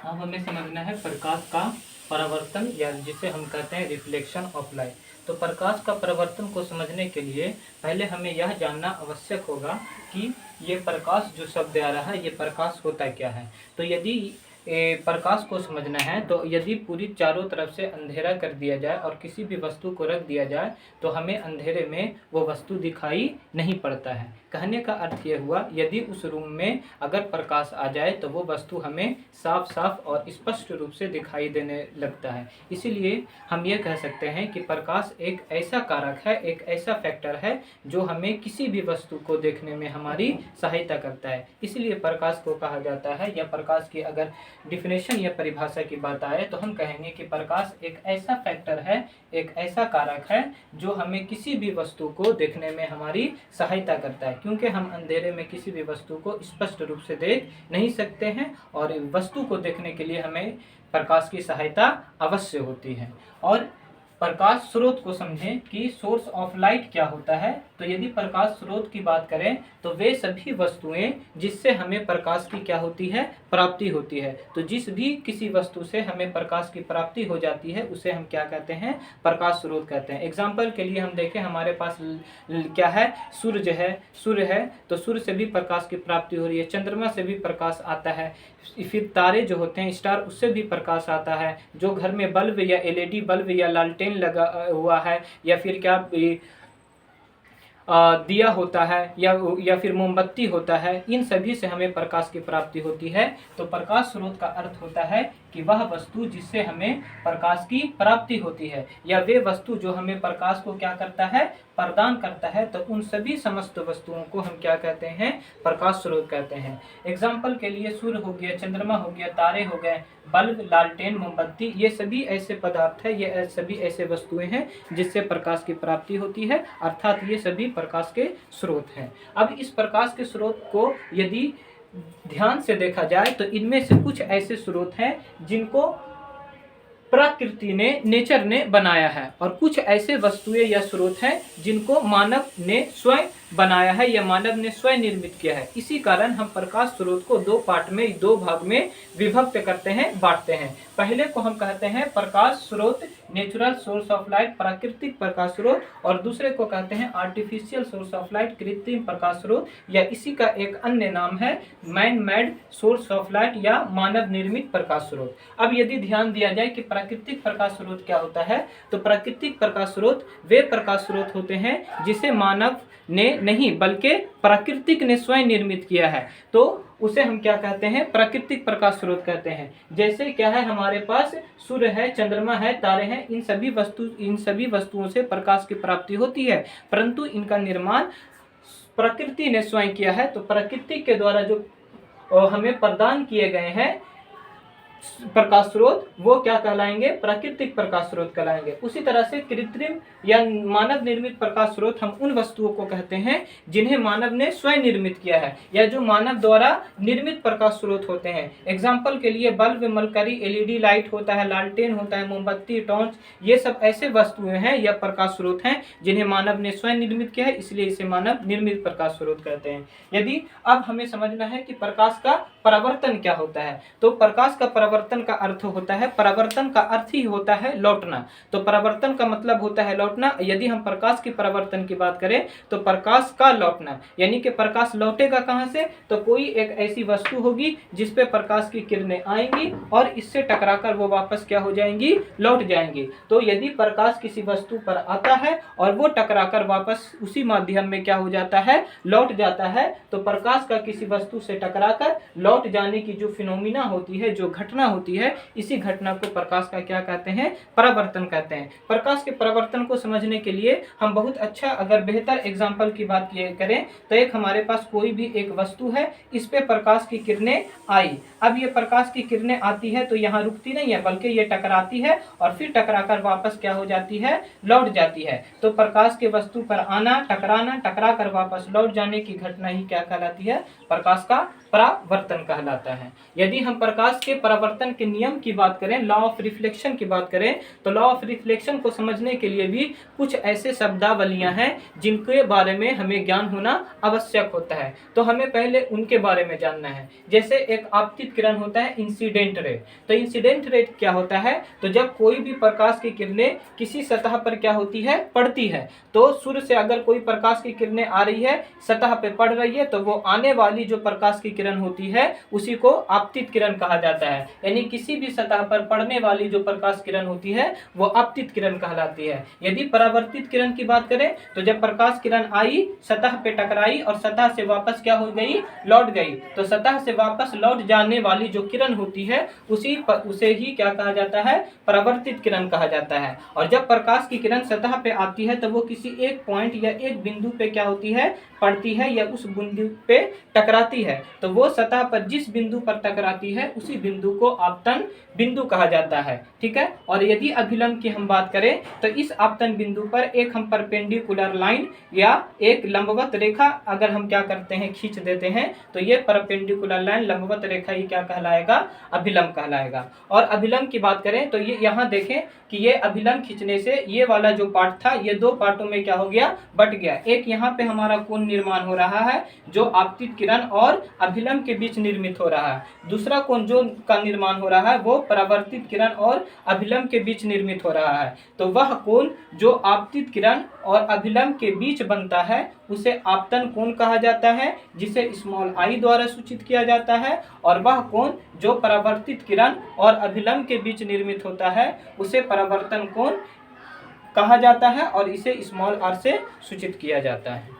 अब हमें समझना है प्रकाश का परावर्तन, या जिसे हम कहते हैं रिफ्लेक्शन ऑफ लाइट। तो प्रकाश का परावर्तन को समझने के लिए पहले हमें यह जानना आवश्यक होगा कि ये प्रकाश जो शब्द आ रहा है, ये प्रकाश होता क्या है। तो यदि प्रकाश को समझना है तो यदि पूरी चारों तरफ से अंधेरा कर दिया जाए और किसी भी वस्तु को रख दिया जाए तो हमें अंधेरे में वो वस्तु दिखाई नहीं पड़ता है। कहने का अर्थ ये हुआ, यदि उस रूम में अगर प्रकाश आ जाए तो वो वस्तु हमें साफ साफ और स्पष्ट रूप से दिखाई देने लगता है। इसीलिए हम ये कह सकते हैं कि प्रकाश एक ऐसा कारक है, एक ऐसा फैक्टर है जो हमें किसी भी वस्तु को देखने में हमारी सहायता करता है। इसलिए प्रकाश को कहा जाता है, या प्रकाश की अगर डिफिनेशन या परिभाषा की बात आए तो हम कहेंगे कि प्रकाश एक ऐसा फैक्टर है, एक ऐसा कारक है जो हमें किसी भी वस्तु को देखने में हमारी सहायता करता है, क्योंकि हम अंधेरे में किसी भी वस्तु को स्पष्ट रूप से देख नहीं सकते हैं और वस्तु को देखने के लिए हमें प्रकाश की सहायता अवश्य होती है। और प्रकाश स्रोत को समझें कि सोर्स ऑफ लाइट क्या होता है। तो यदि प्रकाश स्रोत की बात करें तो वे सभी वस्तुएं जिससे हमें प्रकाश की क्या होती है, प्राप्ति होती है। तो जिस भी किसी वस्तु से हमें प्रकाश की प्राप्ति हो जाती है उसे हम क्या कहते हैं, प्रकाश स्रोत कहते हैं। एग्जाम्पल के लिए हम देखें, हमारे पास क्या है, सूर्य है तो सूर्य से भी प्रकाश की प्राप्ति हो रही है, चंद्रमा से भी प्रकाश आता है, फिर तारे जो होते हैं स्टार, उससे भी प्रकाश आता है। जो घर में बल्ब या एलईडी बल्ब या लालटेन लगा हुआ है, या फिर क्या दिया होता है, या फिर मोमबत्ती होता है, इन सभी से हमें प्रकाश की प्राप्ति होती है। तो प्रकाश स्रोत का अर्थ होता है कि वह वस्तु जिससे हमें प्रकाश की प्राप्ति होती है, या वे वस्तु जो हमें प्रकाश को क्या करता है, प्रदान करता है। तो उन सभी समस्त वस्तुओं को हम क्या कहते हैं, प्रकाश स्रोत कहते हैं। एग्जाम्पल के लिए सूर्य हो गया, चंद्रमा हो गया, तारे हो गए, बल्ब, लालटेन, मोमबत्ती, ये सभी ऐसे पदार्थ है, ये सभी ऐसे वस्तुएं हैं जिससे प्रकाश की प्राप्ति होती है, अर्थात ये सभी प्रकाश के स्रोत हैं। अब इस प्रकाश के स्रोत को यदि ध्यान से देखा जाए तो इनमें से कुछ ऐसे स्रोत हैं जिनको प्रकृति ने, नेचर ने बनाया है, और कुछ ऐसे वस्तुएं या स्रोत हैं जिनको मानव ने स्वयं बनाया है या मानव ने स्वयं निर्मित किया है। इसी कारण हम प्रकाश स्रोत को दो पार्ट में, दो भाग में विभक्त करते हैं, बांटते हैं। पहले को हम कहते हैं प्रकाश स्रोत, नेचुरल सोर्स ऑफ लाइट, प्राकृतिक प्रकाश स्रोत, और दूसरे को कहते हैं आर्टिफिशियल सोर्स ऑफ लाइट, कृत्रिम प्रकाश स्रोत, या इसी का एक अन्य नाम है man made source of light या मानव निर्मित प्रकाश स्रोत। अब यदि ध्यान दिया जाए कि प्राकृतिक प्रकाश स्रोत क्या होता है, तो प्राकृतिक प्रकाश स्रोत वे प्रकाश स्रोत होते हैं जिसे मानव ने नहीं बल्कि प्राकृतिक ने स्वयं निर्मित किया है, तो उसे हम क्या कहते हैं, प्राकृतिक प्रकाश स्रोत कहते हैं। जैसे क्या है, हमारे पास सूर्य है, चंद्रमा है, तारे हैं, इन सभी वस्तुओं से प्रकाश की प्राप्ति होती है, परंतु इनका निर्माण प्रकृति ने स्वयं किया है। तो प्रकृति के द्वारा जो हमें प्रदान किए गए हैं प्रकाश स्रोत, वो क्या कहलाएंगे, प्राकृतिक प्रकाश स्रोत कहलाएंगे। उसी तरह से कृत्रिम या मानव निर्मित प्रकाश स्रोत हम उन वस्तुओं को कहते हैं जिन्हें मानव ने स्वयं निर्मित किया है, या जो मानव द्वारा निर्मित प्रकाश स्रोत होते हैं। एग्जाम्पल के लिए बल्ब, मरकरी, एलईडी लाइट होता है, लालटेन होता है, मोमबत्ती, टॉर्च, ये सब ऐसे वस्तुएं हैं या प्रकाश स्रोत हैं जिन्हें मानव ने स्वयं निर्मित किया है, इसलिए इसे मानव निर्मित प्रकाश स्रोत कहते हैं। यदि अब हमें समझना है कि प्रकाश का परावर्तन क्या होता है, तो प्रकाश का परावर्तन का अर्थ होता है, परावर्तन का अर्थ ही होता है लौटना। तो परावर्तन का मतलब होता है लौटना। यदि हम प्रकाश की परावर्तन की बात करें तो प्रकाश का लौटना, यानी कि प्रकाश लौटेगा कहां से, तो कोई एक ऐसी वस्तु होगी जिस पे प्रकाश की किरणें आएंगी और इससे टकराकर वो वापस क्या हो जाएंगी, लौट जाएंगी। तो यदि प्रकाश किसी वस्तु पर आता है और वो टकराकर वापस उसी माध्यम में क्या हो जाता है, लौट जाता है, तो प्रकाश का किसी वस्तु से टकराकर लौट जाने की जो फिनोमिना होती है, जो घटना होती है, इसी घटना को प्रकाश का क्या कहते हैं, परावर्तन कहते हैं। प्रकाश के परावर्तन को समझने के लिए हम बहुत अच्छा अगर बेहतर एग्जाम्पल की बात करें तो एक हमारे पास कोई भी एक वस्तु है, इस पे प्रकाश की किरणें आई। अब ये प्रकाश की किरणें आती है तो यहाँ रुकती नहीं है बल्कि ये टकराती है और फिर टकराकर वापस क्या हो जाती है, लौट जाती है। तो प्रकाश के वस्तु पर आना, टकराना, टकरा कर वापस लौट जाने की घटना ही क्या कहलाती है, प्रकाश का परावर्तन कहलाता है। यदि हम प्रकाश के परावर्तन परावर्तन के नियम की बात करें, लॉ ऑफ रिफ्लेक्शन की बात करें, तो लॉ ऑफ रिफ्लेक्शन को समझने के लिए भी कुछ ऐसे शब्दावलियां हैं जिनके बारे में हमें ज्ञान होना आवश्यक होता है। तो हमें पहले उनके बारे में जानना है। जैसे एक आपतित किरण होता है इंसिडेंट रे। तो इंसिडेंट रे क्या होता है? तो जब कोई भी प्रकाश की किरणें किसी सतह पर क्या होती है, पड़ती है, तो सूर्य से अगर कोई प्रकाश की किरणें आ रही है, सतह पे पड़ रही है, तो वो आने वाली जो प्रकाश की किरण होती है उसी को आपतित किरण कहा जाता है। यानी किसी भी सतह पर पड़ने वाली जो प्रकाश किरण होती है वो आपतित किरण कहलाती है। यदि परावर्तित किरण की बात करें तो जब प्रकाश किरण आई, सतह पे टकराई और सतह से वापस क्या हो गई, लौट गई, तो सतह से वापस लौट जाने वाली जो किरण होती है उसे ही क्या कहा जाता है, परावर्तित किरण कहा जाता है। और जब प्रकाश की किरण सतह पे आती है तो वो किसी एक पॉइंट या एक बिंदु पे क्या होती है, पड़ती है या उस बिंदु पे टकराती है। तो वो सतह पर जिस बिंदु पर टकराती है उसी बिंदु को आपतन बिंदु कहा जाता है। ठीक है। और यदि अभिलंब की हम बात करें तो इस आपतन बिंदु पर एक हम परपेंडिकुलर लाइन या एक लंबवत रेखा अगर हम क्या करते हैं, खींच देते हैं, तो ये परपेंडिकुलर लाइन, लंबवत रेखा ही क्या कहलाएगा, अभिलंब कहलाएगा। और अभिलंब की बात करें तो ये यहाँ देखें कि ये अभिलंब खींचने से ये वाला जो पार्ट था ये दो पार्टों में क्या हो गया, बट गया। एक यहाँ पे हमारा कोण निर्माण हो रहा है जो आपतित किरण और अभिलंब के बीच निर्मित हो रहा है। दूसरा कोण जो का निर्माण हो रहा है वो परावर्तित किरण और अभिलंब के बीच निर्मित हो रहा है। तो वह कोण जो आपतित किरण और अभिलंब के बीच बनता है उसे आपतन कोण कहा जाता है, जिसे स्मॉल आई द्वारा सूचित किया जाता है। और वह कोण जो परावर्तित किरण और अभिलंब के बीच निर्मित होता है उसे परावर्तन कोण कहा जाता है और इसे स्मॉल आर से सूचित किया जाता है।